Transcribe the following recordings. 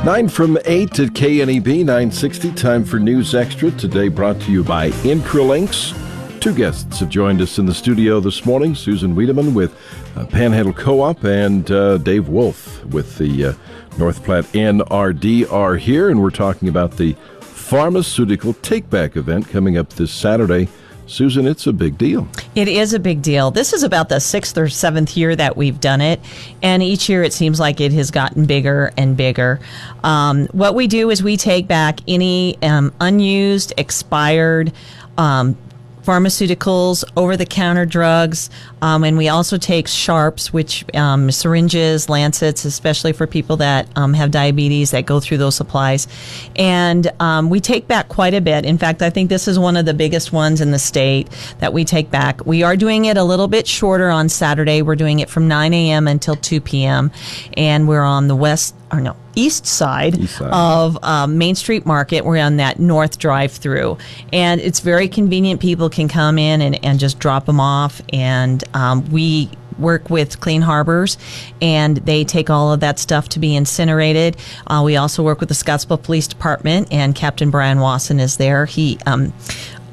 9 from 8 at KNEB 960. Time for News Extra. Today brought to you by Intralinks. Two guests have joined us in the studio this morning. Susan Wiedeman with Panhandle Co-op and Dave Wolf with the North Platte NRD are here. And we're talking about the Pharmaceutical Take-Back event coming up this Saturday. Susan, it's a big deal. It is a big deal. This is about the 6th or 7th year that we've done it, and each year it seems like it has gotten bigger and bigger. What we do is we take back any unused, expired pharmaceuticals, over-the-counter drugs, and we also take sharps, which syringes, lancets, especially for people that have diabetes that go through those supplies. And we take back quite a bit. In fact, I think this is one of the biggest ones in the state that we take back. We are doing it a little bit shorter on Saturday. We're doing it from 9 a.m. until 2 p.m., and we're on the east side of Main Street Market. We're on that north drive-through, and it's very convenient. People can come in and just drop them off, and we work with Clean Harbors, and they take all of that stuff to be incinerated. We also work with the Scottsbluff Police Department, and Captain Brian Wasson is there. He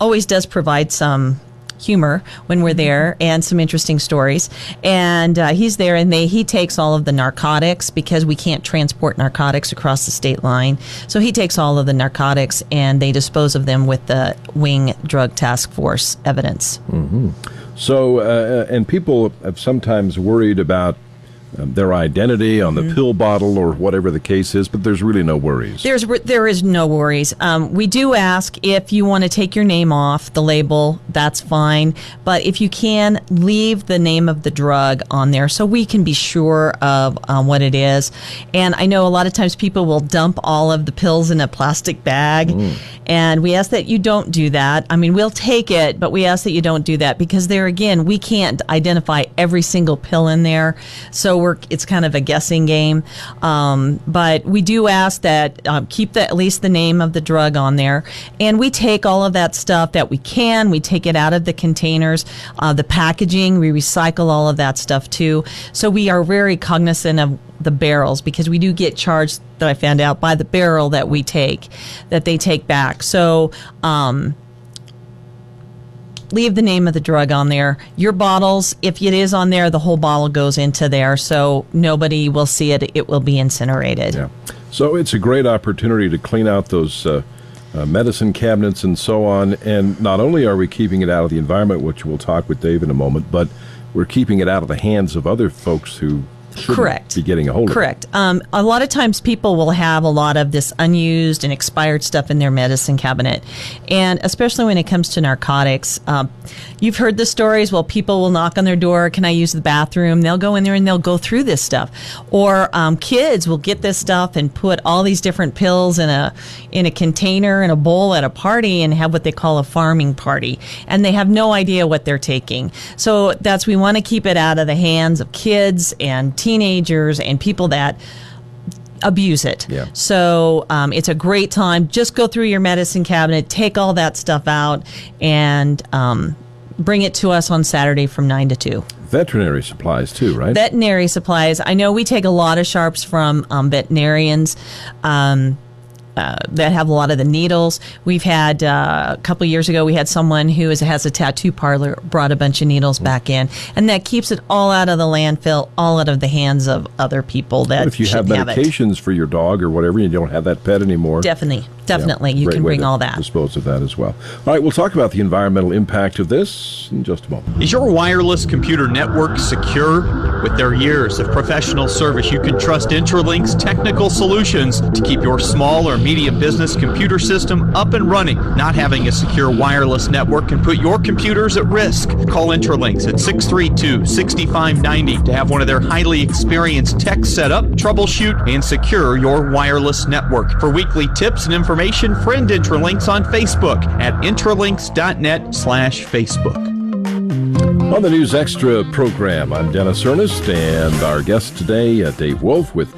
always does provide some humor when we're there and some interesting stories, and he's there, and he takes all of the narcotics because we can't transport narcotics across the state line, so he takes all of the narcotics and they dispose of them with the Wing Drug Task Force evidence. Mm-hmm. So and people have sometimes worried about their identity on the pill bottle or whatever the case is, but there's really no worries. There is no worries. We do ask if you want to take your name off the label, that's fine. But if you can, leave the name of the drug on there so we can be sure of what it is. And I know a lot of times people will dump all of the pills in a plastic bag, and we ask that you don't do that. I mean, we'll take it, but we ask that you don't do that because there again, we can't identify every single pill in there. So it's kind of a guessing game, but we do ask that keep at least the name of the drug on there, and we take all of that stuff that we can. We take it out of the containers, the packaging. We recycle all of that stuff too. So we are very cognizant of the barrels because we do get charged, that I found out, by the barrel that they take back. So leave the name of the drug on there. Your bottles, if it is on there, the whole bottle goes into there, so nobody will see it. It will be incinerated. Yeah. So it's a great opportunity to clean out those medicine cabinets and so on. And not only are we keeping it out of the environment, which we'll talk with Dave in a moment, but we're keeping it out of the hands of other folks who shouldn't be getting a hold of it. Correct. A lot of times people will have a lot of this unused and expired stuff in their medicine cabinet. And especially when it comes to narcotics, you've heard the stories. Well, people will knock on their door. Can I use the bathroom? They'll go in there and they'll go through this stuff. Or kids will get this stuff and put all these different pills in a container, in a bowl at a party, and have what they call a farming party. And they have no idea what they're taking. So we want to keep it out of the hands of kids and teenagers and people that abuse it. Yeah. So it's a great time. Just go through your medicine cabinet, take all that stuff out, and bring it to us on Saturday from 9 to 2. Veterinary supplies too, right? Veterinary supplies. I know we take a lot of sharps from veterinarians that have a lot of the needles. We've had a couple years ago, we had someone who has a tattoo parlor brought a bunch of needles back in, and that keeps it all out of the landfill, all out of the hands of other people that if you have medications for your dog or whatever, you don't have that pet anymore. Definitely, you can bring all that. Dispose of that as well. All right, we'll talk about the environmental impact of this in just a moment. Is your wireless computer network secure? With their years of professional service, you can trust Intralink's technical solutions to keep your small or medium business computer system up and running. Not having a secure wireless network can put your computers at risk. Call Intralinks at 632-6590 to have one of their highly experienced techs set up, troubleshoot, and secure your wireless network. For weekly tips and information, friend Intralinks on Facebook at intralinks.net/Facebook. On the News Extra program, I'm Dennis Ernest, and our guest today, Dave Wolf with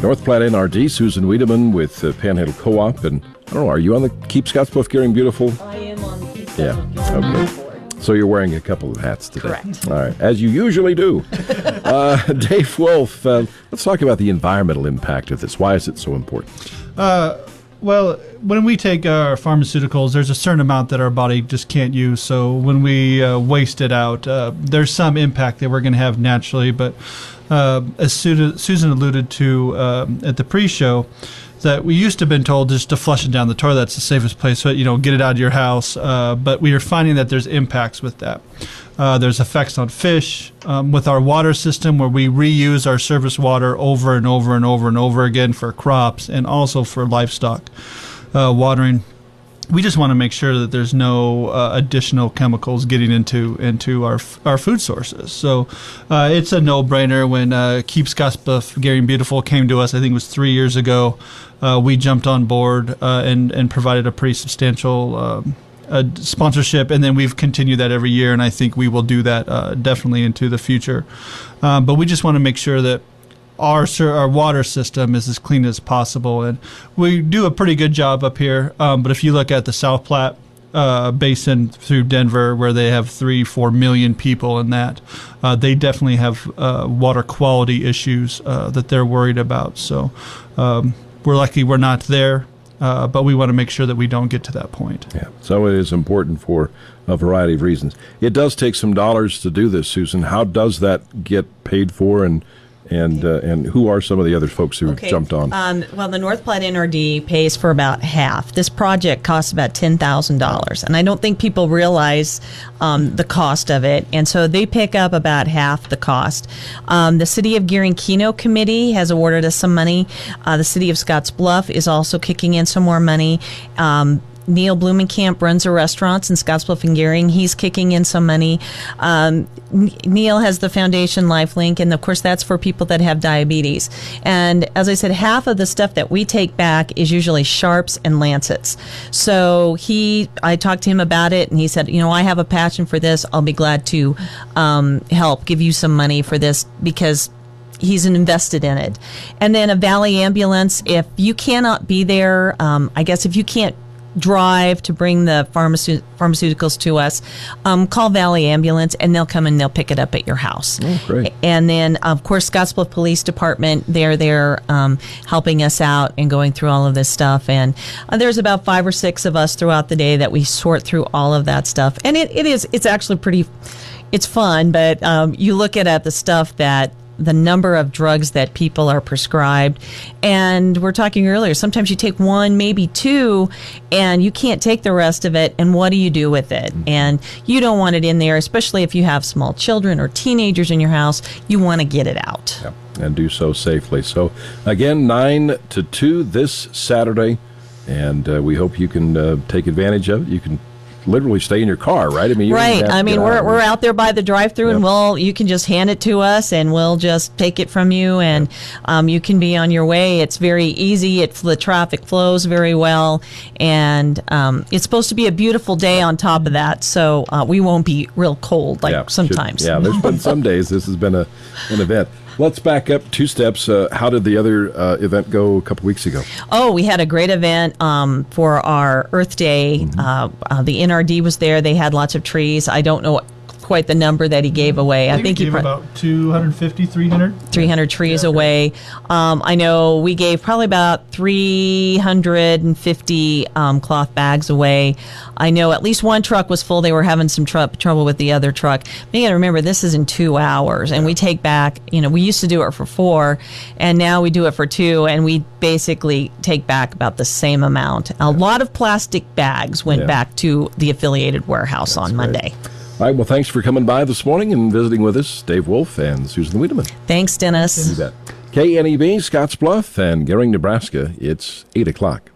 North Platte NRD, Susan Wiedeman with Panhandle Co-op, and I don't know, are you on the Keep Scottsbluff, Gering Beautiful? I am on the Keep Scottsbluff, Gering Beautiful. So you're wearing a couple of hats today. Correct. All right, as you usually do. Dave Wolf, let's talk about the environmental impact of this. Why is it so important? Well, when we take our pharmaceuticals, there's a certain amount that our body just can't use. So when we waste it out, there's some impact that we're going to have naturally. But as Susan alluded to at the pre-show, that we used to have been told just to flush it down the toilet. That's the safest place. So, get it out of your house. But we are finding that there's impacts with that. There's effects on fish with our water system, where we reuse our surface water over and over and over and over again for crops and also for livestock watering. We just want to make sure that there's no additional chemicals getting into our food sources. So it's a no-brainer. When Keep Scottsbluff, Gering Beautiful came to us, I think it was 3 years ago, we jumped on board and provided a pretty substantial sponsorship, and then we've continued that every year, and I think we will do that definitely into the future. But we just want to make sure that our water system is as clean as possible, and we do a pretty good job up here. But if you look at the South Platte basin through Denver, where they have 3-4 million people in that, they definitely have water quality issues that they're worried about. So we're lucky we're not there, but we want to make sure that we don't get to that point. Yeah, so it is important for a variety of reasons. It does take some dollars to do this, Susan. How does that get paid for, and who are some of the other folks who jumped on? Well, the North Platte NRD pays for about half. This project costs about $10,000, and I don't think people realize the cost of it, and so they pick up about half the cost. The City of Gering Keno Committee has awarded us some money. The City of Scottsbluff is also kicking in some more money. Neil Blumenkamp runs a restaurant in Scottsbluff and Gering. He's kicking in some money. Neil has the Foundation LifeLink, and of course that's for people that have diabetes. And as I said, half of the stuff that we take back is usually sharps and lancets. So I talked to him about it, and he said, I have a passion for this. I'll be glad to help give you some money for this, because he's invested in it. And then a Valley Ambulance, if you cannot be there, I guess if you can't drive to bring the pharmaceuticals to us, call Valley Ambulance, and they'll come and they'll pick it up at your house. Oh, great. And then, of course, Scottsbluff Police Department, they're there helping us out and going through all of this stuff. And there's about 5 or 6 of us throughout the day that we sort through all of that stuff. And it's actually it's fun, but you look at the stuff that the number of drugs that people are prescribed. And we're talking earlier, sometimes you take 1, maybe 2, and you can't take the rest of it. And what do you do with it? And you don't want it in there, especially if you have small children or teenagers in your house. You want to get it out. Yeah, and do so safely. So, again, 9 to 2 this Saturday, and we hope you can take advantage of it. You can literally stay in your car, right? Right. We're out there by the drive-through, and you can just hand it to us, and we'll just take it from you, and you can be on your way. It's very easy. The traffic flows very well, and it's supposed to be a beautiful day on top of that, so we won't be real cold sometimes. There's been some days this has been an event. Let's back up 2 steps. How did the other event go a couple weeks ago? Oh, we had a great event for our Earth Day. Mm-hmm. The NRD was there. They had lots of trees. I don't know quite the number that he gave away. I think he gave about 250, 300 trees away. I know we gave probably about 350 cloth bags away. I know at least one truck was full. They were having some trouble with the other truck. But you got to remember, this is in 2 hours, and we take back, we used to do it for 4, and now we do it for 2, and we basically take back about the same amount. A lot of plastic bags went back to the affiliated warehouse on Monday. All right, well, thanks for coming by this morning and visiting with us, Dave Wolf and Susan Wiedeman. Thanks, Dennis. You bet. KNEB, Scottsbluff, and Gering, Nebraska. It's 8 o'clock.